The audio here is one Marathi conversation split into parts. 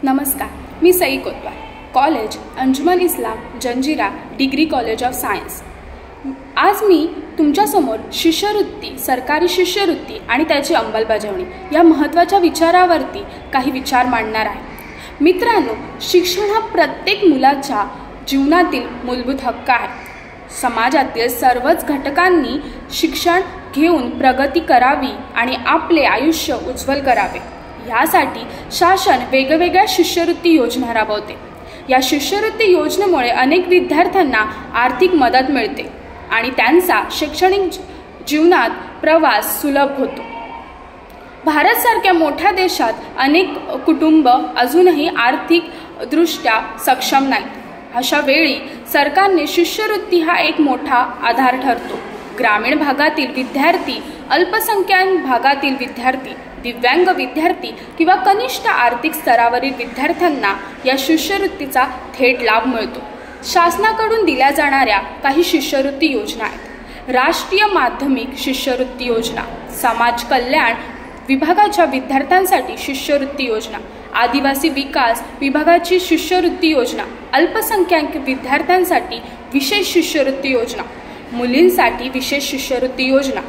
नमस्कार, मी Sai Kotwal, college Anjuman Islam Janjira degree college of science. आज मी तुमच्यासमोर शिष्यवृत्ती, सरकारी शिष्यवृत्ती आणि त्याची अंमलबजावणी या महत्त्वाच्या विचारावरती काही विचार मांडणार आहे। मित्रांनो, शिक्षण हा प्रत्येक मुलाच्या जीवनातील मूलभूत हक्क आहे। समाजातील सर्वच घटकांनी शिक्षण घेऊन प्रगती करावी आणि आपले आयुष्य उज्ज्वल करावे, यासाठी शासन वेगवेगळ्या शिष्यवृत्ती योजना राबवते। या शिष्यवृत्ती योजनेमुळे अनेक विद्यार्थ्यांना आर्थिक मदत मिळते आणि त्यांचा शैक्षणिक जीवनात प्रवास सुलभ होतो। भारतसारख्या मोठ्या देशात अनेक कुटुंब अजूनही आर्थिकदृष्ट्या सक्षम नाहीत। अशा वेळी सरकारने शिष्यवृत्ती हा एक मोठा आधार ठरतो। ग्रामीण भागातील विद्यार्थी, अल्पसंख्याक भागातील विद्यार्थी, दिव्यांग विद्यार्थी किंवा कनिष्ठ आर्थिक स्तरावरील विद्यार्थ्यांना या शिष्यवृत्तीचा थेट लाभ मिळतो। शासनाकडून दिल्या जाणाऱ्या काही शिष्यवृत्ती योजना आहेत। राष्ट्रीय माध्यमिक शिष्यवृत्ती योजना, समाज कल्याण विभागाच्या विद्यार्थ्यांसाठी शिष्यवृत्ती योजना, आदिवासी विकास विभागाची शिष्यवृत्ती योजना, अल्पसंख्याक विद्यार्थ्यांसाठी विशेष शिष्यवृत्ती योजना, मुलींसाठी विशेष शिष्यवृत्ती योजना।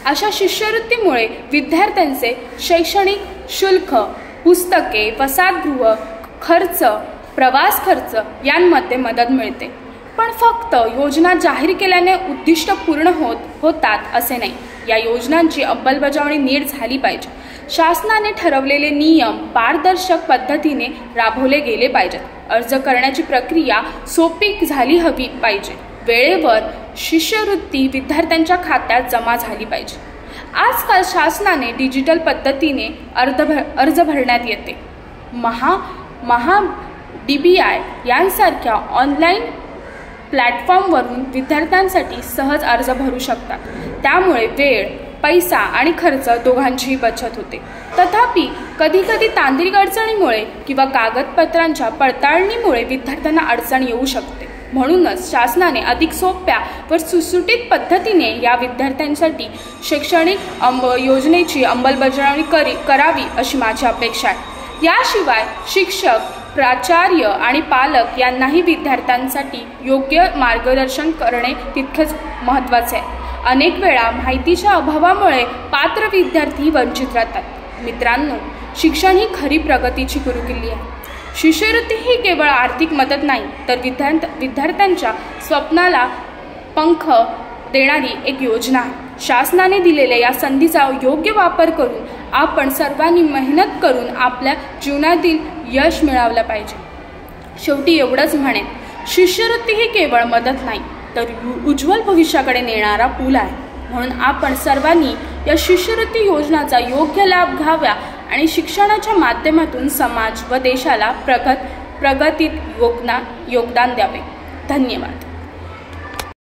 अशा शिष्यवृत्तीमुळे विद्यार्थ्यांचे शैक्षणिक शुल्क, पुस्तके, वसतिगृह खर्च, प्रवास खर्च यांमध्ये मदत मिळते। पण फक्त योजना जाहीर केल्याने उद्दिष्ट पूर्ण होतात असे नाही। या योजनांची अंमलबजावणी नीट झाली पाहिजे। शासनाने ठरवलेले नियम पारदर्शक पद्धतीने राबवले गेले पाहिजेत। अर्ज करण्याची प्रक्रिया सोपी झाली हवी पाहिजे। वेळेवर शिष्यवृत्ती विद्यार्थ्यांच्या खात्यात जमा झाली पाहिजे। आजकाल शासनाने डिजिटल पद्धतीने अर्ज भरण्यात येते। महा DBI यांसारख्या ऑनलाईन प्लॅटफॉर्मवरून विद्यार्थ्यांसाठी सहज अर्ज भरू शकतात। त्यामुळे वेळ, पैसा आणि खर्च दोघांचीही बचत होते। तथापि कधीकधी तांत्रिक अडचणीमुळे किंवा कागदपत्रांच्या पडताळणीमुळे विद्यार्थ्यांना अडचण येऊ शकते। म्हणूनच शासनाने अधिक सोप्या व सुटसुटीत पद्धतीने या विद्यार्थ्यांसाठी शैक्षणिक योजनेची अंमलबजावणी करावी अशी माझी अपेक्षा आहे। याशिवाय शिक्षक, प्राचार्य आणि पालक यांनाही विद्यार्थ्यांसाठी योग्य मार्गदर्शन करणे तितकेच महत्त्वाचे आहे। अनेक वेळा माहितीच्या अभावामुळे पात्र विद्यार्थी वंचित राहतात। मित्रांनो, शिक्षण ही खरी प्रगतीची गुरुकिल्ली आहे। शिष्यवृत्ती ही केवळ आर्थिक मदत नाही, तर विद्यार्थ्यांच्या स्वप्नाला पंख देणारी एक योजना आहे। शासनाने दिलेल्या या संधीचा योग्य वापर करून आपण सर्वांनी मेहनत करून आपल्या जीवनातील यश मिळवलं पाहिजे। शेवटी एवढंच म्हणेन, शिष्यवृत्ती ही केवळ मदत नाही, तर उज्ज्वल भविष्याकडे नेणारा पूल आहे। म्हणून आपण सर्वांनी या शिष्यवृत्ती योजनाचा योग्य लाभ घ्यावा आणि शिक्षणाच्या माध्यमातून समाज व देशाला प्रगतीत योगदान द्यावे। धन्यवाद।